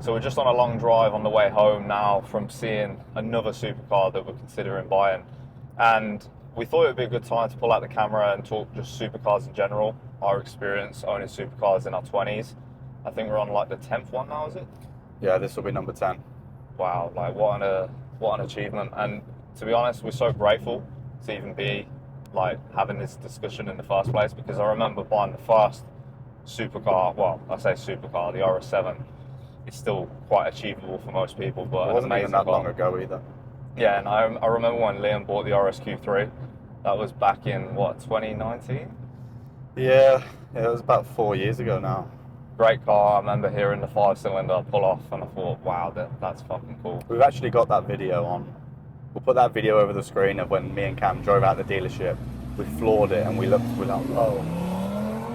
So we're just on a long drive on the way home now from seeing another supercar that we're considering buying. And we thought it would be a good time to pull out the camera and talk just supercars in general, our experience owning supercars in our 20s. I think we're on like the 10th one now, is it? Yeah, this will be number 10. Wow, like what an achievement. And to be honest, we're so grateful to even be like having this discussion in the first place, because I remember buying the first supercar, well, I say supercar, the RS7. It's still quite achievable for most people, but It wasn't even that long ago either. Yeah, and I remember when Liam bought the RSQ3. That was back in, what, 2019? Yeah, it was about 4 years ago now. Great car. I remember hearing the 5-cylinder pull off, and I thought, wow, that's fucking cool. We've actually got that video on. We'll put that video over the screen of when me and Cam drove out the dealership. We floored it, and we're like, oh.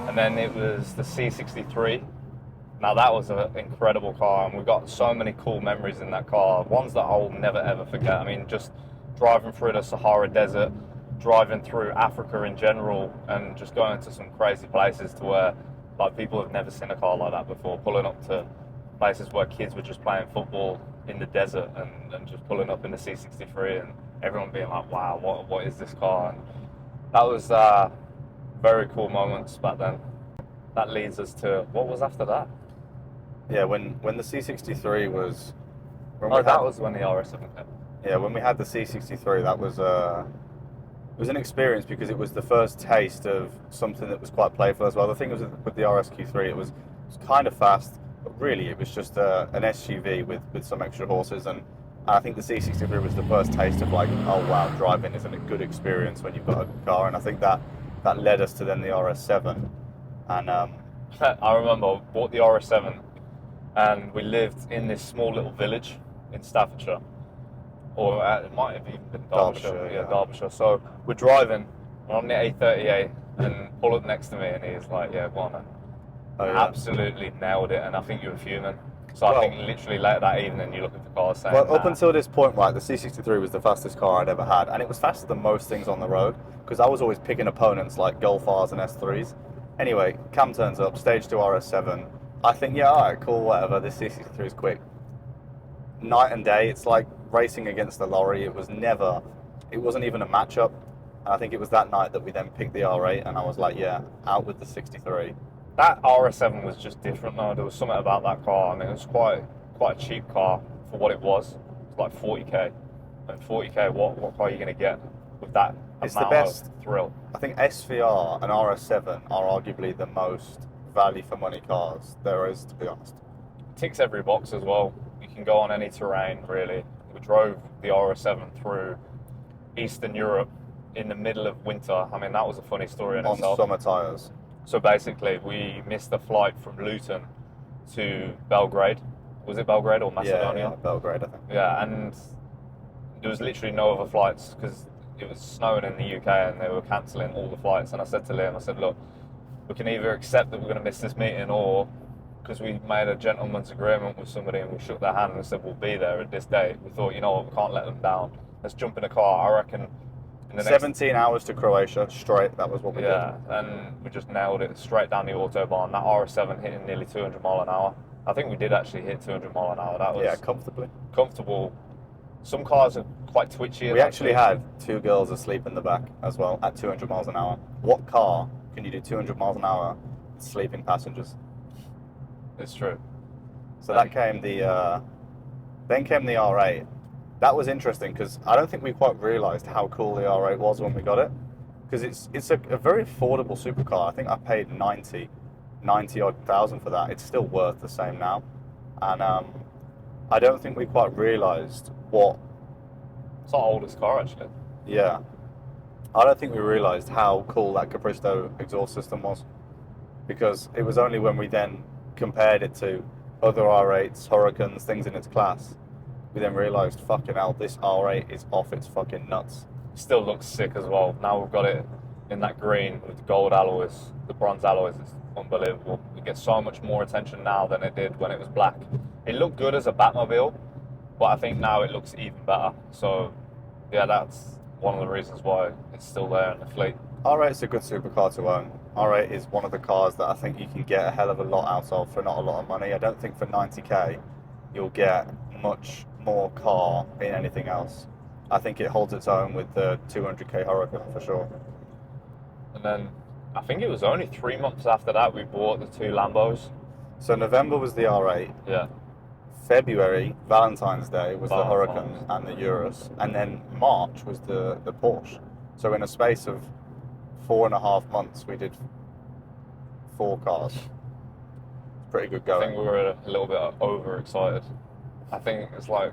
And then it was the C63. Now that was an incredible car, and we got so many cool memories in that car. Ones that I'll never ever forget. I mean, just driving through the Sahara Desert, driving through Africa in general, and just going to some crazy places to where like people have never seen a car like that before. Pulling up to places where kids were just playing football in the desert, and just pulling up in the C63, and everyone being like, "Wow, what is this car?" And that was very cool moments back then. That leads us to what was after that. Yeah, when the C63 was... that was when the RS7 came. Yeah, when we had the C63, that was it was an experience, because it was the first taste of something that was quite playful as well. The thing was with the RSQ3, it was kind of fast, but really it was just an SUV with some extra horses, and I think the C63 was the first taste of like, oh wow, driving isn't a good experience when you've got a good car, and I think that led us to then the RS7, and I remember I bought the RS7, and we lived in this small little village in Staffordshire, or it might have even been Derbyshire. Yeah, Derbyshire. So we're driving, we're on the A38, and pull up next to me, and he's like, "Yeah, go on, man." Absolutely nailed it, and I think you were fuming. So I think literally later that evening, you're looking for cars saying, well, up until this point, right, the C63 was the fastest car I'd ever had, and it was faster than most things on the road, because I was always picking opponents like Golf Rs and S3s. Anyway, Cam turns up, stage 2 RS7. I think, yeah, all right, cool, whatever, this C63 is quick. Night and day, it's like racing against the lorry. It wasn't even a matchup. And I think it was that night that we then picked the R8, and I was like, yeah, out with the 63. That RS7 was just different though. There was something about that car. I mean, it was quite a cheap car for what it was. It was like 40k. And 40k, what car are you going to get with that It's amount the best of thrill? I think SVR and RS7 are arguably the most value for money cars there is, to be honest. It ticks every box as well. You can go on any terrain, really. We drove the RS7 through Eastern Europe in the middle of winter. I mean, that was a funny story in itself. On summer tyres. So basically, we missed a flight from Luton to Belgrade. Was it Belgrade or Macedonia? Yeah, Belgrade, I think. Yeah, and there was literally no other flights because it was snowing in the UK and they were cancelling all the flights. And I said to Liam, I said, look, we can either accept that we're going to miss this meeting, or because we made a gentleman's agreement with somebody and we shook their hand and said we'll be there at this date. We thought, you know what, we can't let them down. Let's jump in a car. I reckon in the 17 hours to Croatia straight. That was what we did. Yeah, and we just nailed it straight down the autobahn. That RS7 hitting nearly 200 mile an hour. I think we did actually hit 200 mile an hour. That was comfortably comfortable. Some cars are quite twitchy. We actually had 2 girls asleep in the back as well at 200 miles an hour. What car can you do 200 miles an hour with sleeping passengers? It's true. So that came then came the R8. That was interesting because I don't think we quite realised how cool the R8 was when we got it. Because it's a very affordable supercar. I think I paid 90 odd thousand for that. It's still worth the same now. And I don't think we quite realised what... It's our oldest car, actually. Yeah. I don't think we realised how cool that Capristo exhaust system was. Because it was only when we then compared it to other R8s, Hurricanes, things in its class, we then realised, fucking hell, this R8 is off its fucking nuts. Still looks sick as well. Now we've got it in that green with the gold alloys, the bronze alloys. It's unbelievable. It gets so much more attention now than it did when it was black. It looked good as a Batmobile, but I think now it looks even better. So, yeah, that's one of the reasons why it's still there in the fleet. R8's a good supercar to own. R8 is one of the cars that I think you can get a hell of a lot out of for not a lot of money. I don't think for 90k you'll get much more car in anything else. I think it holds its own with the 200k Huracan for sure. And then I think it was only 3 months after that we bought the two Lambos. So November was the R8. Yeah. February, Valentine's Day, was the Valentine's. Huracan and the Urus, and then March was the Porsche. So in a space of 4.5 months, we did 4 cars. It's pretty good I going. think we were a little bit overexcited. I think it's like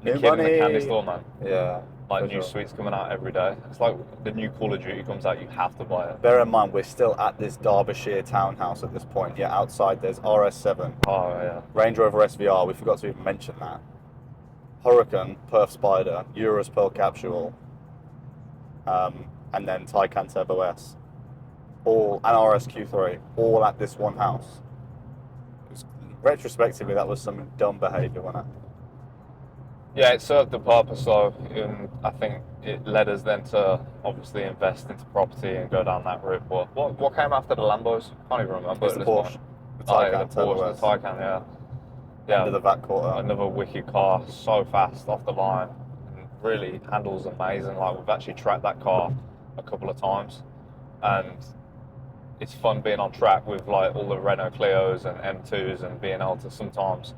New the kid in money. the candy store, man. Yeah. Like for new sure. sweets coming out every day. It's like the new Call of Duty comes out, you have to buy it. Bear in mind, we're still at this Derbyshire townhouse at this point. Yeah, outside there's RS7, Oh yeah. Range Rover SVR. We forgot to even mention that. Huracan, Perf Spider, Urus Pearl Capsule, and then Taycan Turbo S, all and RSQ3, all at this one house. Retrospectively, that was some dumb behaviour, wasn't it? Yeah, it served the purpose though, and I think it led us then to obviously invest into property and go down that route. But what came after the Lambos? I can't even remember. It's at the this Porsche, point. the Oh, yeah, Taycan the Turbo Porsche, S, the Taycan, yeah. end of the VAT quarter. Another wicked car, so fast off the line, and really handles amazing. Like we've actually tracked that car a couple of times, and it's fun being on track with like all the Renault Clios and M2s and being able to sometimes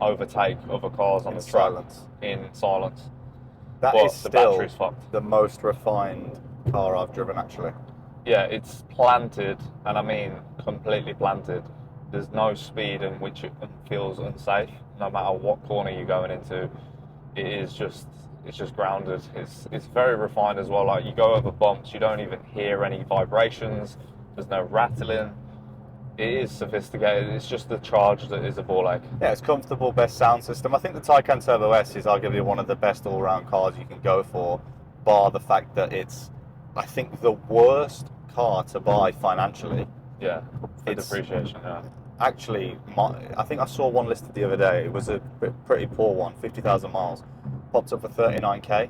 overtake other cars on In the track silence. in silence. That But is the still battery's fucked. the most refined car I've driven, actually. Yeah, it's planted, and I mean completely planted. There's no speed in which it feels unsafe. No matter what corner you're going into, it's just grounded. It's very refined as well. Like you go over bumps, you don't even hear any vibrations. There's no rattling. It is sophisticated. It's just the charge that is a ball ache. Yeah, it's comfortable, best sound system. I think the Taycan Turbo S is arguably one of the best all-round cars you can go for, bar the fact that it's, I think, the worst car to buy financially. Yeah, for It's- depreciation. Yeah. Actually, I think I saw one listed the other day. It was a pretty poor one, 50,000 miles. Popped up for 39k.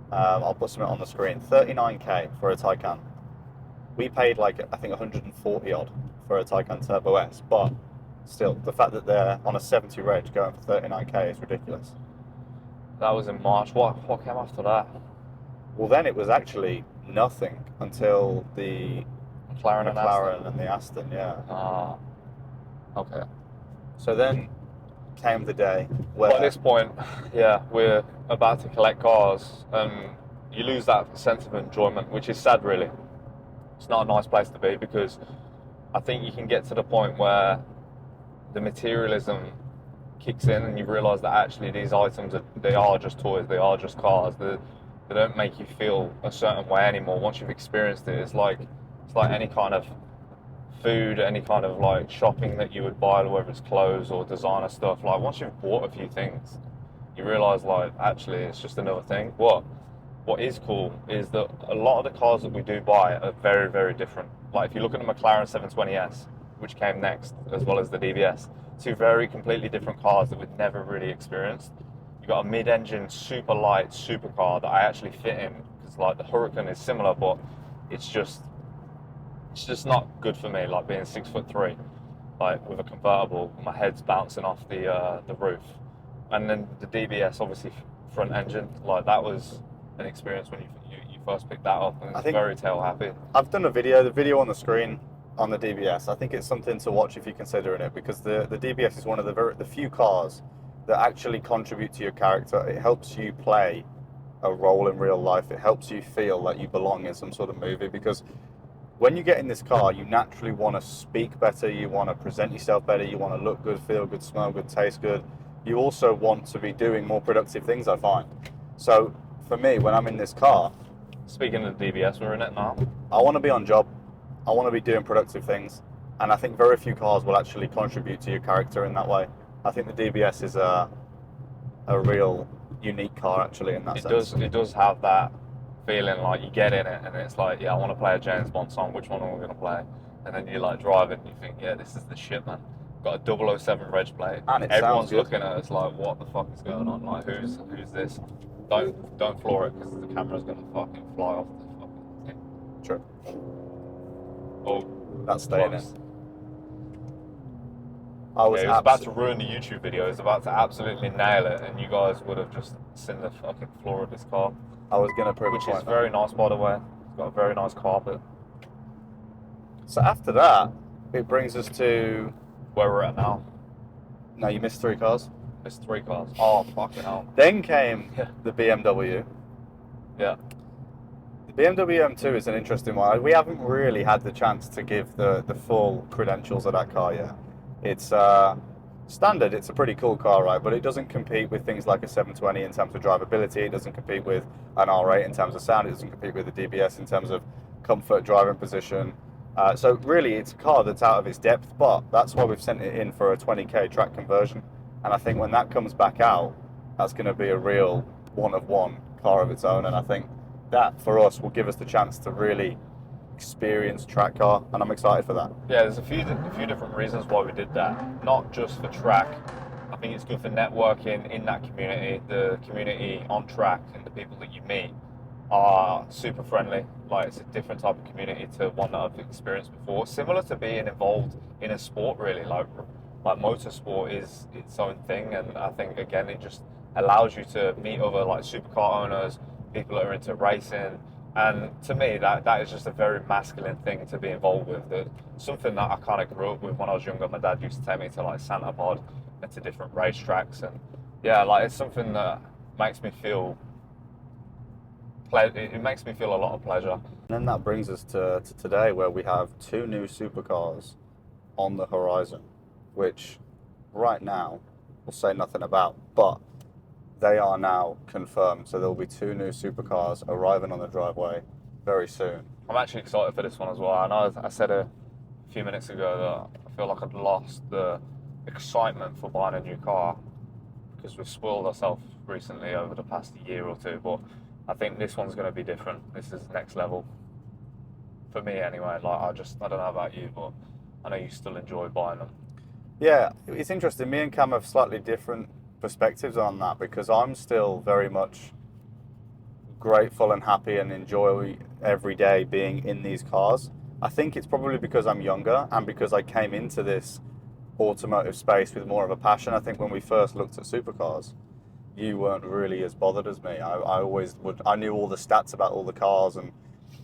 I'll put something on the screen. 39k for a Taycan. We paid like, I think 140 odd for a Taycan Turbo S, but still, the fact that they're on a 70 reg going for 39k is ridiculous. That was in March. What came after that? Well, then it was actually nothing until the McLaren and Aston. and the Aston, yeah. Ah, okay. So then came the day where... But at this point, yeah, we're about to collect cars, and you lose that sense of enjoyment, which is sad, really. It's not a nice place to be, because I think you can get to the point where the materialism kicks in and you realise that actually these items, they are just toys, they are just cars. They don't make you feel a certain way anymore. Once you've experienced it, it's like any kind of food, any kind of like shopping that you would buy, whether it's clothes or designer stuff. Like once you've bought a few things, you realise like actually it's just another thing. What is cool is that a lot of the cars that we do buy are very, very different. Like if you look at the McLaren 720S, which came next, as well as the DBS, two very completely different cars that we'd never really experienced. You got a mid-engine, super light supercar that I actually fit in, because like the Huracan is similar, but it's just not good for me. Like being 6'3", like with a convertible, my head's bouncing off the roof. And then the DBS, obviously front engine, like that was an experience when you first picked that up, and it's very tail happy. I've done the video on the screen on the DBS. I think it's something to watch if you're considering it, because the DBS is one of the few cars that actually contribute to your character. It helps you play a role in real life. It helps you feel like you belong in some sort of movie, because when you get in this car, you naturally want to speak better, you want to present yourself better, you want to look good, feel good, smell good, taste good. You also want to be doing more productive things, I find. So for me, when I'm in this car, Speaking of the DBS, we're in it now. I want to be on job. I want to be doing productive things. And I think very few cars will actually contribute to your character in that way. I think the DBS is a real unique car, actually, in that sense. It does have that feeling, like you get in it and it's like, yeah, I want to play a James Bond song, which one am I going to play? And then you like drive it and you think, yeah, this is the shit, man. Got a 007 reg plate. And it Everyone's sounds good. looking at us like, what the fuck is going on? Like, who's this? Don't floor it, because the camera's going to fucking fly off the fucking thing. True. Oh, That's staying in. close. I was Yeah, he was about to ruin the YouTube video. He was about to absolutely nail it, and you guys would have just seen the fucking floor of this car, I was going to prove a which is point. very nice, by the way. It's got a very nice carpet. So after that, it brings us to Where we're at now. no, you missed 3 cars. There's 3 cars. Oh, fucking hell. Then came Yeah. the BMW. Yeah. The BMW M2 is an interesting one. We haven't really had the chance to give the full credentials of that car yet. It's standard. It's a pretty cool car, right? But it doesn't compete with things like a 720 in terms of drivability. It doesn't compete with an R8 in terms of sound. It doesn't compete with the DBS in terms of comfort, driving position. So really, it's a car that's out of its depth. But that's why we've sent it in for a 20k track conversion. And I think when that comes back out, that's going to be a real one-of-one car of its own. And I think that, for us, will give us the chance to really experience track car. And I'm excited for that. Yeah, there's a few different reasons why we did that. Not just for track. I think it's good for networking in that community. The community on track and the people that you meet are super friendly. Like, it's a different type of community to one that I've experienced before. Similar to being involved in a sport, really. Like motorsport is its own thing, and I think again it just allows you to meet other like supercar owners, people that are into racing, and to me that is just a very masculine thing to be involved with. Something that I kind of grew up with when I was younger. My dad used to take me to like Santa Pod and to different racetracks, and yeah, like it's something that makes me feel. It makes me feel a lot of pleasure. And then that brings us to today, where we have 2 new supercars on the horizon, which right now we'll say nothing about, but they are now confirmed. So there will be 2 new supercars arriving on the driveway very soon. I'm actually excited for this one as well. I know I said a few minutes ago that I feel like I'd lost the excitement for buying a new car because we've spoiled ourselves recently over the past year or 2, but I think this one's going to be different. This is next level. For me anyway. Like, I don't know about you, but I know you still enjoy buying them. Yeah, it's interesting. Me and Cam have slightly different perspectives on that, because I'm still very much grateful and happy and enjoy every day being in these cars. I think it's probably because I'm younger and because I came into this automotive space with more of a passion. I think when we first looked at supercars, you weren't really as bothered as me. I knew all the stats about all the cars and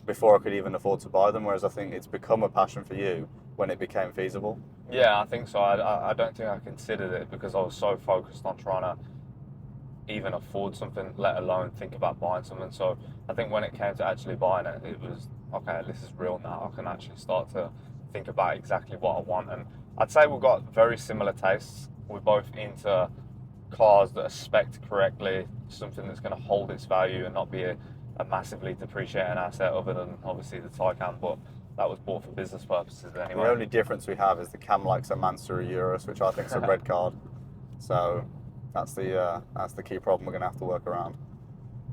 before I could even afford to buy them, whereas I think it's become a passion for you when it became feasible. Yeah, I think so. I don't think I considered it because I was so focused on trying to even afford something, let alone think about buying something. So I think when it came to actually buying it, it was, okay, this is real now. I can actually start to think about exactly what I want. And I'd say we've got very similar tastes. We're both into cars that are spec'd correctly, something that's going to hold its value and not be a massively depreciating asset, other than obviously the Taycan, but that was bought for business purposes anyway. The only difference we have is the Cam likes a Mansour Urus, which I think is a red card. So that's the key problem we're going to have to work around.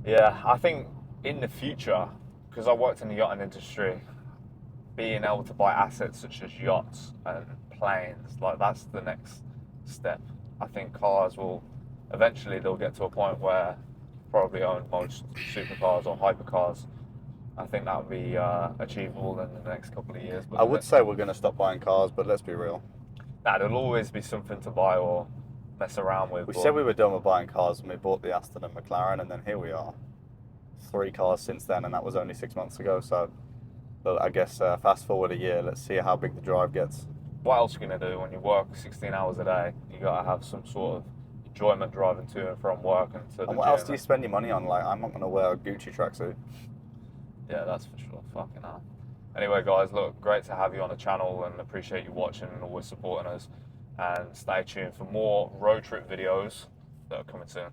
Yeah, I think in the future, because I worked in the yachting industry, being able to buy assets such as yachts and planes, like that's the next step. I think cars will eventually they'll get to a point where you probably own most supercars or hypercars. I think that would be achievable in the next couple of years. But I would say we're going to stop buying cars, but let's be real. Nah, there'll always be something to buy or mess around with. We said we were done with buying cars when we bought the Aston and McLaren, and then here we are. 3 cars since then, and that was only 6 months ago. So, but I guess fast forward a year, let's see how big the drive gets. What else are you going to do when you work 16 hours a day? You got to have some sort of enjoyment driving to and from work and to the And what gym. else do you spend your money on? Like, I'm not going to wear a Gucci tracksuit. Yeah, that's for sure. Fucking hell. Anyway, guys, look, great to have you on the channel and appreciate you watching and always supporting us. And stay tuned for more road trip videos that are coming soon.